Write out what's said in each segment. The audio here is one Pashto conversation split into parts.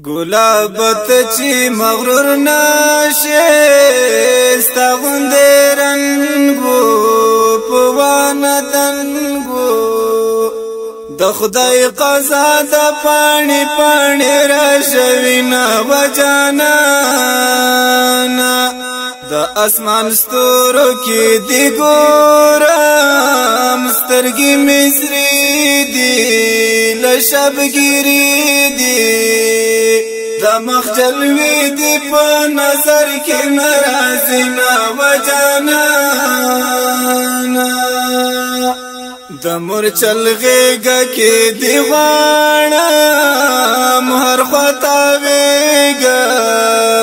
گلاب تچی مغرور نشه ستغنده رنگو پوانا دنگو د خدای قضا د پانی پانی راشوینا وجانانا د اسمان ستورو کی دی گورم سترگی مصری دی لشبگیری دی د مخجلوی دی پا نظر کی نرازینا وجانانا د مرچل غیگا کی دی غانا مهر خطاویگا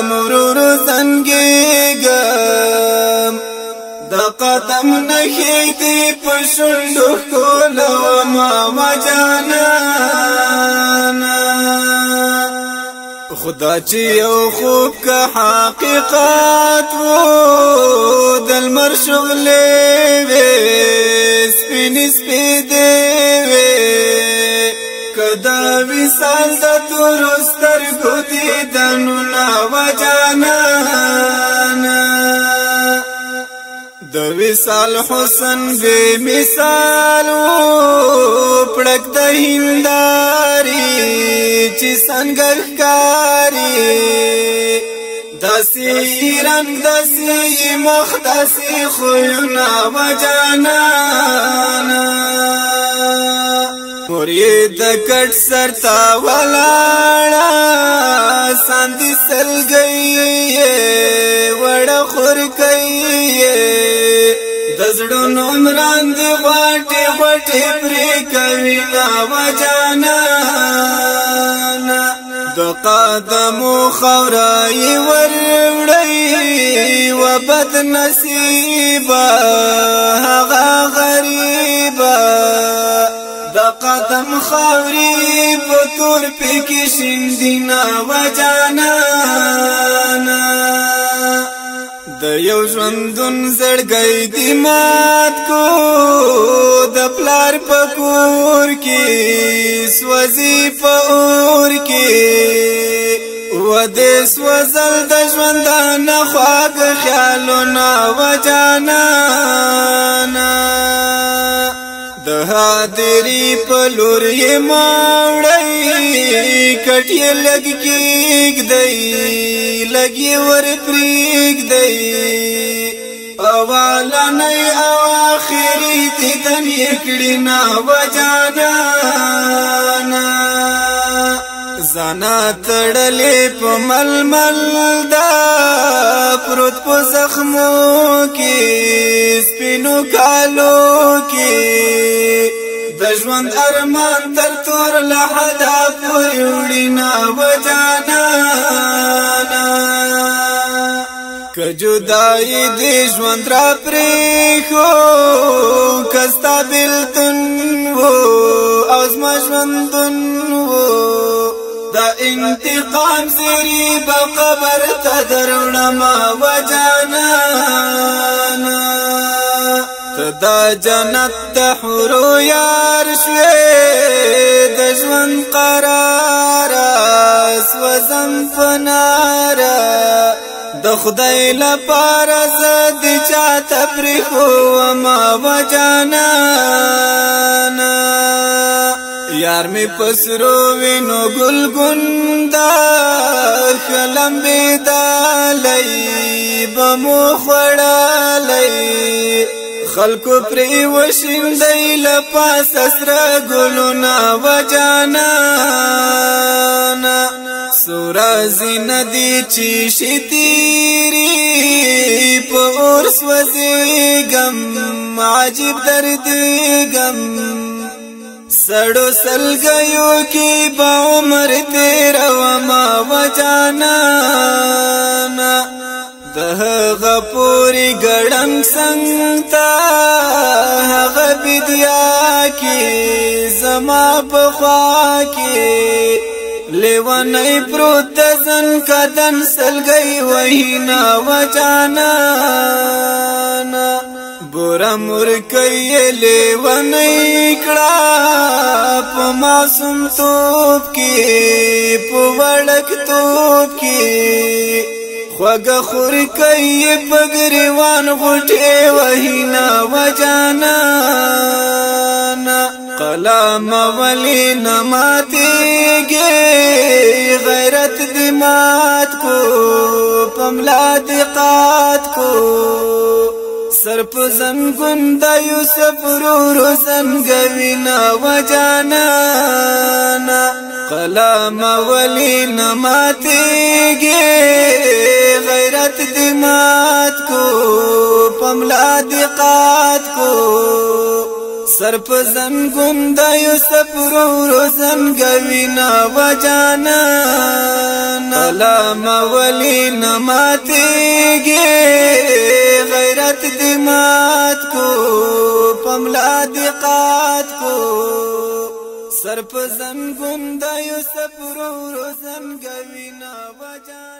مرور زنگیگا د قدم نخی دی پشندو کولو ما وجانانا خدا چی یو خوب کا حقیقت و دل مر شغلی وی سپینی سپیدی وی کدا ویسال دا تورستر گودی دنونا وجانانا د ویسال حسن بی مثال و پڑک دا هنداری چی سنگر کاری داسی رنگ داسی مخ داسی خوینا وجانانا موری د کټ سرتا ولاړه ساندي سل گئی وړه خور کوي د زړونو مران دی غټي غټي پرې کوي نا وجانانا د قدمو خورای وروړی و بد نصیبه هغه غریبه د قدم خوري پتور پکې شیندینا وجانانا د یو ژوندون زړګی دی مات کو د پلار پکور کې سوځي په اور کې و دې سوځل د ژوندان خواږ خیالونه وجانانا د حاضری په لور یې ماوړی کټي لګ کېګ دی لګي ور پریګ دی اوالا نه او اخري دې دن یکړي نا وجانانا زانا تړلې په ململ دا پروت په زخمو کې سپینو کالو کې د ژوند ارمان تر تور لحدا پورې وړي نا وجانانا که جدائی دی ژوند را پریخو کستا بلتن وو او زما ژوندون وو دا انتقام زیری با قبر تا درونما وجانانا تدا جنت دا حرو یار شوی دا ژوند قرارا سوزم فنارا د خدای لپاره زد چاته پریخو ما وجانانا یار می پسرو وینو گلگوندا خلم بیدالی بمو خړالی خلکو پری وشندای لپاس اسرا ګلونا وجانانا سورا زندی چی شتیری پا ارس وزیگم عجیب دردیگم سڑو سلگیو کی با عمر تیرا وما وجانانا دهغا پوری گڑم سنگتا هغا بدیا کی زما بخوا کی لیوانی پروت زن کدن سلگئی وحینا وجانانا بورا مرکی لیوانی کڑا پا معصوم توب کی پا وڑک وړکتوب کې خوږه خوري کوي په ګریوان غوټې وهینا وجانانا قلم ولی نماتیږي غیرت دی مات کو پملا دی قات کو سر په زنګون د یوسف رو زنګوینا وجانانا قلم ولی نماتیږي غیرت دی مات کو پملا دی قات کو سر په زنګون د یوسف رو زنګوینا وجانانا قلم ولی نماتیږي غیرت دی مات کو پملا دی قات کو سر په زنګون د یوسف رو زنګوینا وجانانا